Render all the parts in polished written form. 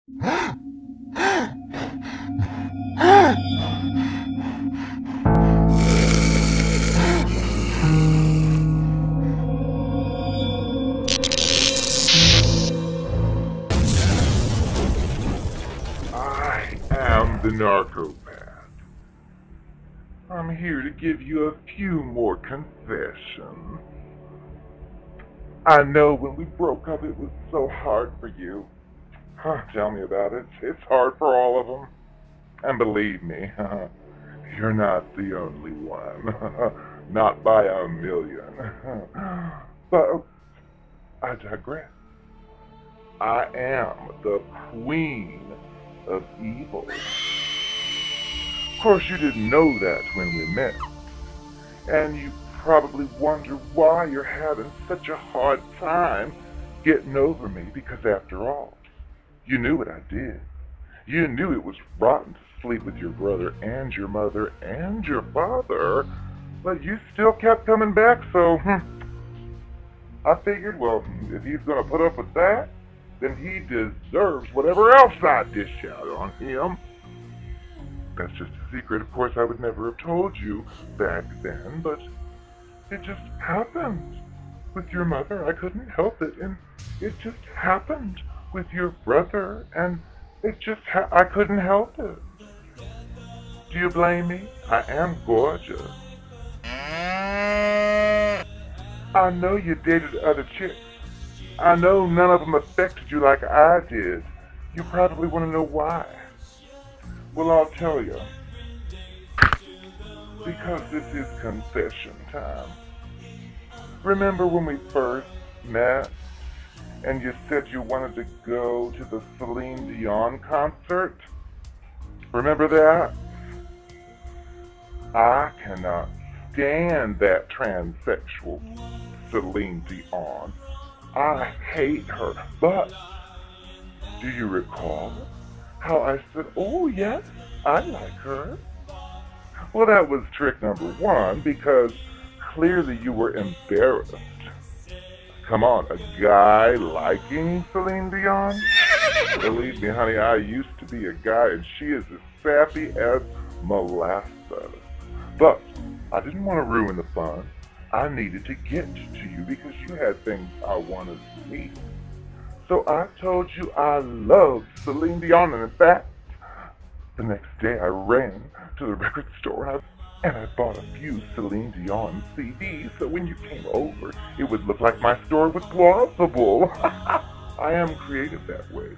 I am the Narcopath. I'm here to give you a few more confessions. I know when we broke up it was so hard for you. Tell me about it. It's hard for all of them. And believe me, you're not the only one. Not by a million. But I digress. I am the queen of evil. Of course, you didn't know that when we met. And you probably wonder why you're having such a hard time getting over me, because after all, you knew what I did. You knew it was rotten to sleep with your brother and your mother and your father, but you still kept coming back, so I figured, well, if he's going to put up with that, then he deserves whatever else I dish out on him. That's just a secret. Of course, I would never have told you back then, but it just happened with your mother. I couldn't help it, and it just happened with your brother, and I couldn't help it. Do you blame me? I am gorgeous. I know you dated other chicks. I know none of them affected you like I did. You probably want to know why. Well, I'll tell you. Because this is confession time. Remember when we first met and you said you wanted to go to the Celine Dion concert? Remember that? I cannot stand that transsexual Celine Dion. I hate her. But do you recall how I said, oh yes, I like her? Well, that was trick number one, because clearly you were embarrassed. Come on, a guy liking Celine Dion? Believe me, honey, I used to be a guy, and she is as sappy as molasses. But I didn't want to ruin the fun. I needed to get to you because you had things I wanted to see. So I told you I loved Celine Dion, and in fact, the next day I ran to the record store and I bought a few Celine Dion CDs, so when you came over, it would look like my store was plausible. I am creative that way.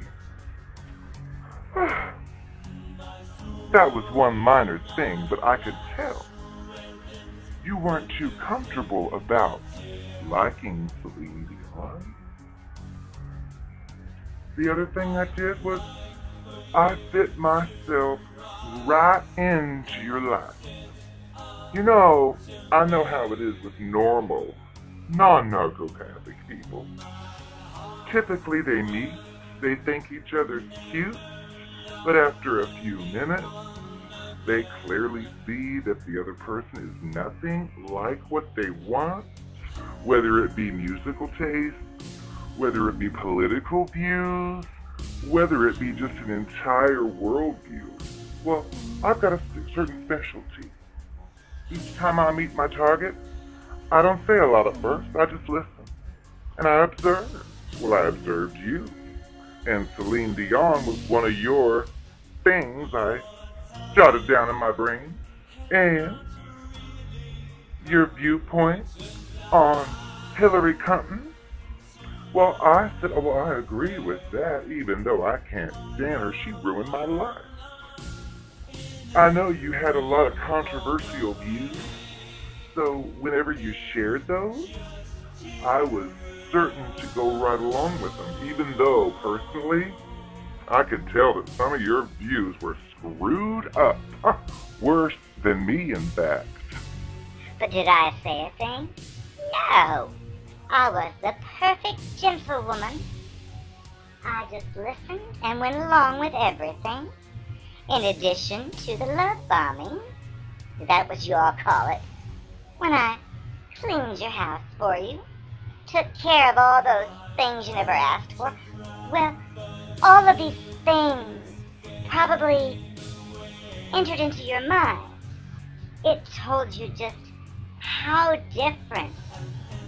That was one minor thing, but I could tell you weren't too comfortable about liking Celine Dion. The other thing I did was I fit myself right into your life. You know, I know how it is with normal, non-narcopathic people. Typically they meet, they think each other's cute, but after a few minutes, they clearly see that the other person is nothing like what they want, whether it be musical taste, whether it be political views, whether it be just an entire worldview. Well, I've got a certain specialty. Each time I meet my target, I don't say a lot at first, I just listen. And I observe. Well, I observed you. And Celine Dion was one of your things I jotted down in my brain. And your viewpoint on Hillary Clinton. Well, I said, oh, well, I agree with that, even though I can't stand her. She ruined my life. I know you had a lot of controversial views, so whenever you shared those, I was certain to go right along with them, even though, personally, I could tell that some of your views were screwed up. Worse than me, in fact. But did I say a thing? No. I was the perfect gentlewoman. I just listened and went along with everything. In addition to the love bombing, is that what you all call it? When I cleaned your house for you, took care of all those things you never asked for. Well, all of these things probably entered into your mind. It told you just how different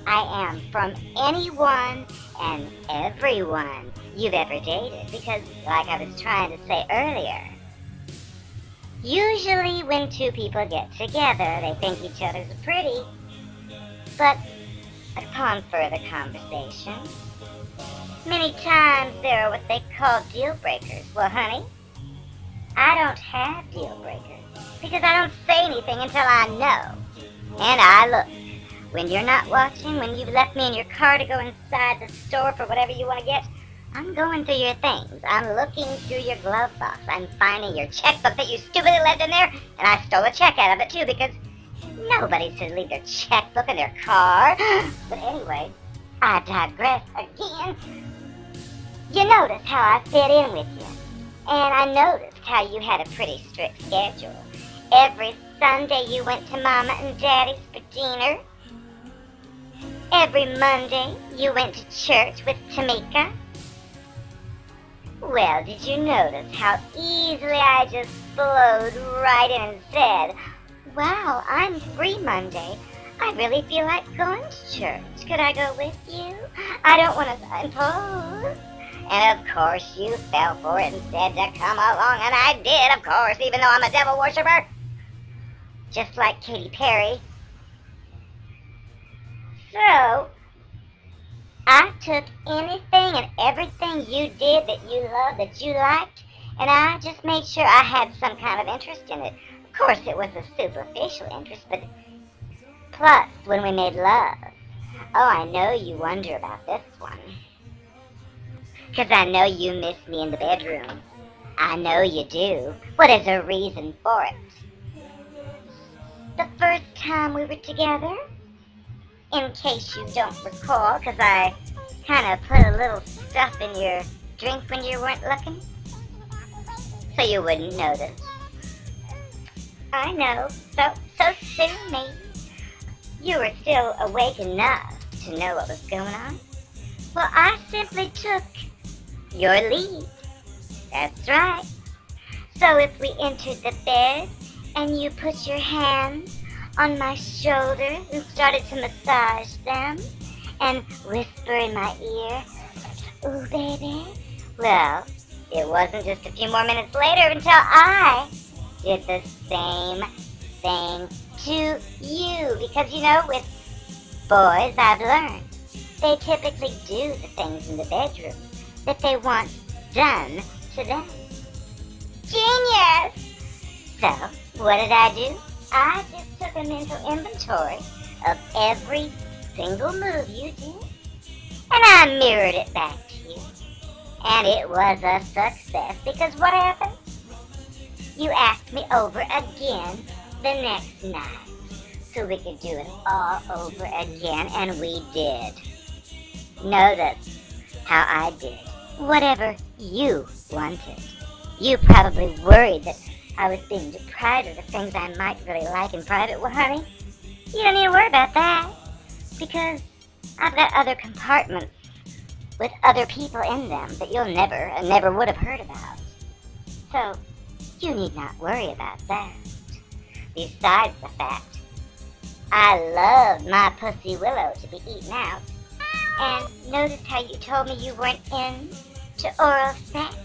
I am from anyone and everyone you've ever dated. Because, like I was trying to say earlier, usually when two people get together, they think each other's pretty. But upon further conversation, many times there are what they call deal breakers. Well, honey, I don't have deal breakers because I don't say anything until I know. And I look. When you're not watching, when you've left me in your car to go inside the store for whatever you want to get, I'm going through your things. I'm looking through your glove box. I'm finding your checkbook that you stupidly left in there, and I stole a check out of it too because nobody should leave their checkbook in their car. But anyway, I digress again. You noticed how I fit in with you, and I noticed how you had a pretty strict schedule. Every Sunday you went to Mama and Daddy's for dinner. Every Monday, you went to church with Tamika. Well, did you notice how easily I just flowed right in and said, wow, I'm free Monday. I really feel like going to church. Could I go with you? I don't want to impose. And of course, you fell for it and said to come along, and I did, of course, even though I'm a devil worshiper. Just like Katy Perry. So, I took anything and everything you did that you loved, that you liked, and I just made sure I had some kind of interest in it. Of course, it was a superficial interest, but plus, when we made love, oh, I know you wonder about this one. Because I know you miss me in the bedroom. I know you do. What is the reason for it? The first time we were together, in case you don't recall, because I kind of put a little stuff in your drink when you weren't looking, so you wouldn't notice. I know, so soon, maybe. You were still awake enough to know what was going on. Well, I simply took your lead. That's right. So if we entered the bed and you put your hands on my shoulders and started to massage them and whisper in my ear, ooh, baby. Well, it wasn't just a few more minutes later until I did the same thing to you. Because, you know, with boys, I've learned, they typically do the things in the bedroom that they want done to them. Genius! So, what did I do? I just took a mental inventory of every single move you did, and I mirrored it back to you. And it was a success, because what happened? You asked me over again the next night, so we could do it all over again, and we did. Notice how I did whatever you wanted. You probably worried that I was being deprived of the things I might really like in private. Well, honey, you don't need to worry about that, because I've got other compartments with other people in them that you'll never and never would have heard about. So, you need not worry about that. Besides the fact, I love my pussy willow to be eaten out. And notice how you told me you weren't into oral sex?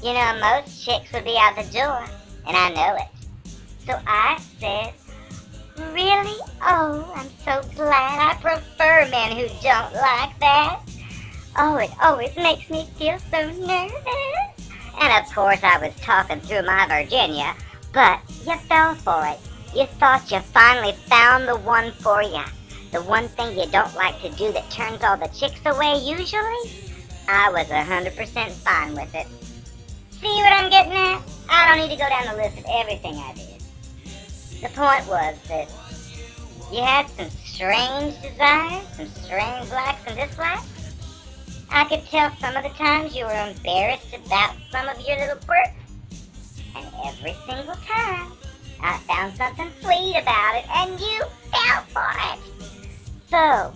You know, most chicks would be out the door, and I know it. So I said, really? Oh, I'm so glad. I prefer men who don't like that. Oh, it always makes me feel so nervous. And of course I was talking through my Virginia, but you fell for it. You thought you finally found the one for you. The one thing you don't like to do that turns all the chicks away usually? I was 100% fine with it. See what I'm getting at? I don't need to go down the list of everything I did. The point was that you had some strange desires, some strange likes and dislikes. I could tell some of the times you were embarrassed about some of your little quirks. And every single time, I found something sweet about it, and you fell for it. So,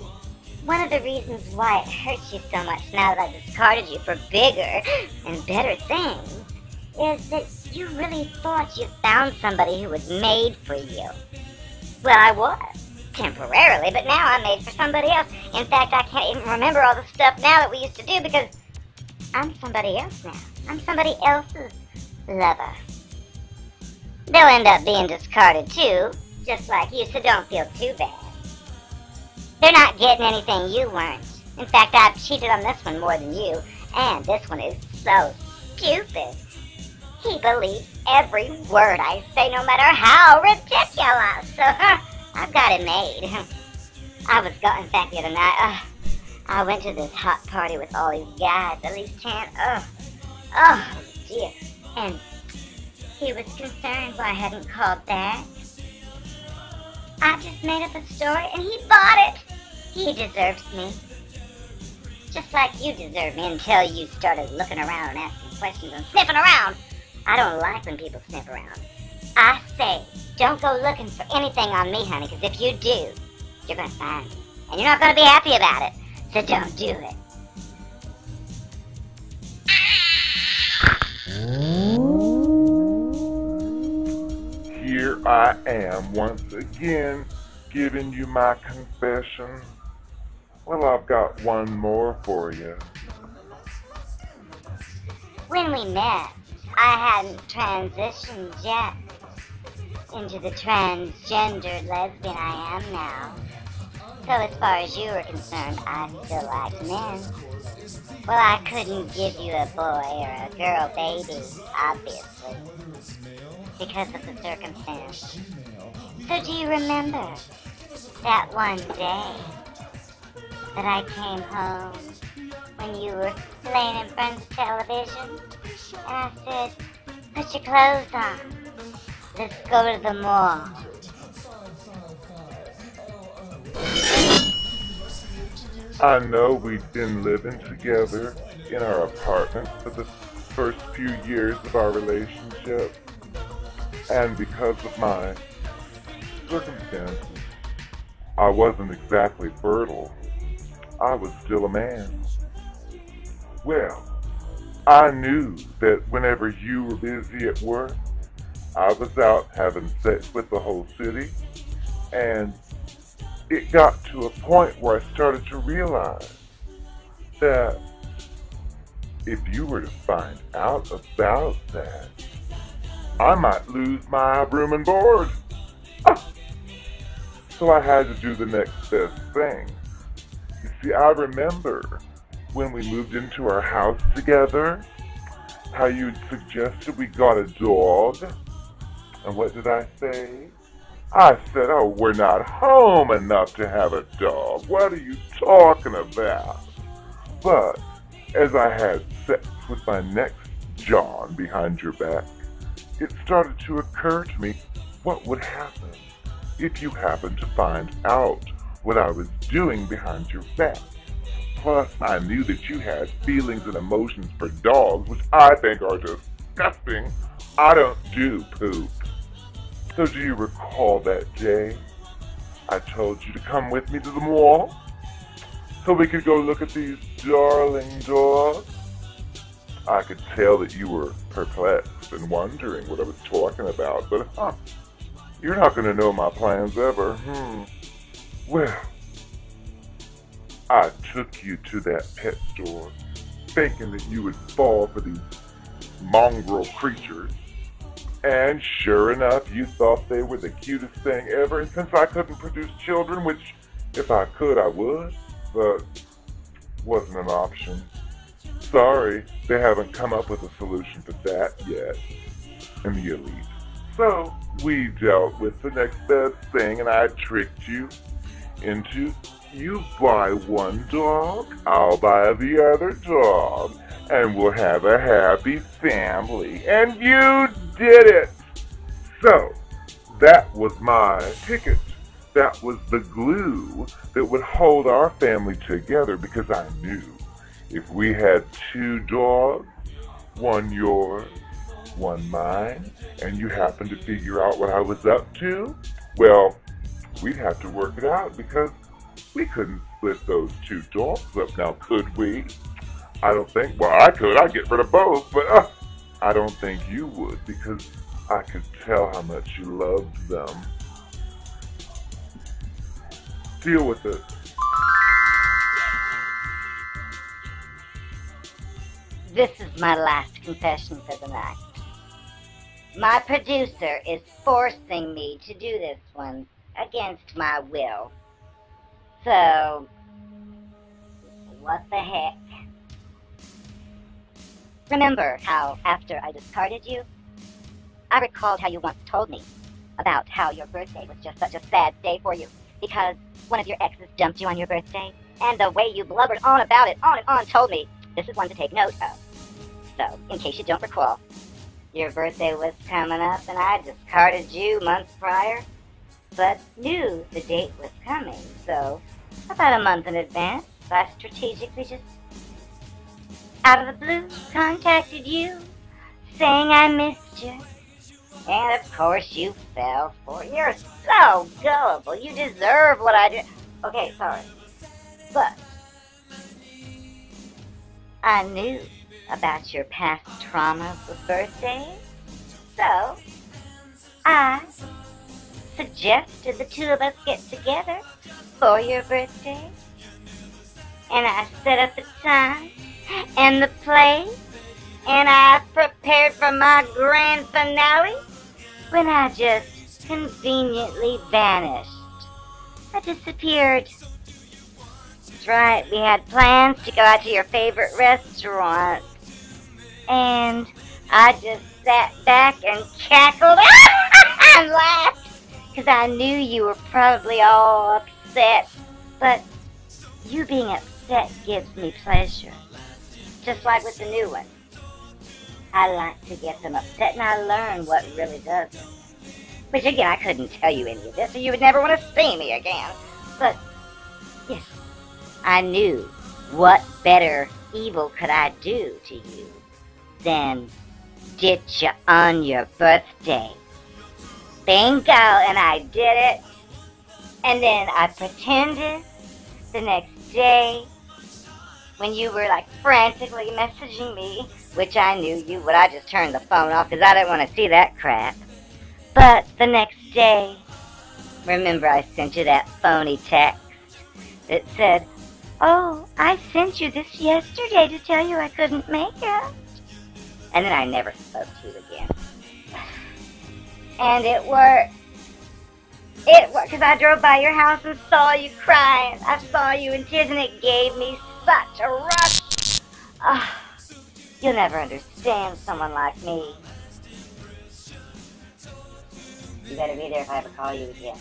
One of the reasons why it hurts you so much now that I discarded you for bigger and better things is that you really thought you found somebody who was made for you. Well, I was, temporarily, but now I'm made for somebody else. In fact, I can't even remember all the stuff now that we used to do because I'm somebody else now. I'm somebody else's lover. They'll end up being discarded too, just like you, so don't feel too bad. They're not getting anything you weren't. In fact, I've cheated on this one more than you, and this one is so stupid. He believes every word I say, no matter how ridiculous. So, I've got it made. I was gone, in fact, the other night. I went to this hot party with all these guys, at least 10. Oh, dear. And he was concerned why I hadn't called back. I just made up a story, and he bought it. He deserves me. Just like you deserve me until you started looking around and asking questions and sniffing around. I don't like when people sniff around. I say, don't go looking for anything on me, honey, because if you do, you're going to find it. And you're not going to be happy about it. So don't do it. Here I am once again giving you my confession. Well, I've got one more for you. When we met, I hadn't transitioned yet into the transgendered lesbian I am now. So as far as you were concerned, I still liked men. Well, I couldn't give you a boy or a girl baby, obviously, because of the circumstance. So do you remember that one day that I came home when you were laying in front of the television? And I said, put your clothes on. Let's go to the mall. I know we'd been living together in our apartment for the first few years of our relationship. And because of my circumstances, I wasn't exactly fertile. I was still a man. Well, I knew that whenever you were busy at work, I was out having sex with the whole city, and it got to a point where I started to realize that if you were to find out about that, I might lose my room and board. So I had to do the next best thing. You see, I remember when we moved into our house together, how you suggested we got a dog. And what did I say? I said, oh, we're not home enough to have a dog. What are you talking about? But as I had sex with my next John behind your back, it started to occur to me what would happen if you happened to find out what I was doing behind your back. Plus, I knew that you had feelings and emotions for dogs, which I think are disgusting. I don't do poop. So do you recall that day I told you to come with me to the mall so we could go look at these darling dogs? I could tell that you were perplexed and wondering what I was talking about, but you're not going to know my plans ever. Well, I took you to that pet store thinking that you would fall for these mongrel creatures. And sure enough, you thought they were the cutest thing ever. And since I couldn't produce children, which if I could, I would, but wasn't an option. Sorry, they haven't come up with a solution for that yet in the elite. So we dealt with the next best thing, and I tricked you into, you buy one dog, I'll buy the other dog, and we'll have a happy family. And you did it! So, that was my ticket. That was the glue that would hold our family together, because I knew if we had two dogs, one yours, one mine, and you happened to figure out what I was up to, well, we'd have to work it out, because We couldn't split those two dogs up now, could we? I don't think, well, I could. I'd get rid of both, but I don't think you would, because I could tell how much you loved them. Deal with it. This is my last confession for the night. My producer is forcing me to do this one against my will. So, what the heck? Remember how, after I discarded you, I recalled how you once told me about how your birthday was just such a sad day for you because one of your exes dumped you on your birthday, and the way you blubbered on about it, on and on, told me this is one to take note of. So, in case you don't recall, your birthday was coming up and I discarded you months prior, but knew the date was coming, so about a month in advance, I strategically just, out of the blue, contacted you, saying I missed you. And of course you fell for it. You're so gullible. You deserve what I did. Okay, sorry. But I knew about your past traumas with birthdays, so I suggested the two of us get together for your birthday. And I set up the time and the place, and I prepared for my grand finale when I just conveniently vanished. I disappeared. That's right, we had plans to go out to your favorite restaurant, and I just sat back and cackled and laughed because I knew you were probably all upset, but you being upset gives me pleasure, just like with the new one. I like to get them upset, and I learn what really does it. Which, again, I couldn't tell you any of this, or you would never want to see me again. But, yes, I knew what better evil could I do to you than ditch you on your birthday. Bingo, and I did it. And then I pretended the next day when you were like frantically messaging me, which I knew you would. I just turned the phone off because I didn't want to see that crap. But the next day, remember I sent you that phony text that said, "Oh, I sent you this yesterday to tell you I couldn't make it." And then I never spoke to you again. And it worked. It worked because I drove by your house and saw you crying. I saw you in tears and it gave me such a rush. You'll never understand someone like me. You better be there if I ever call you again.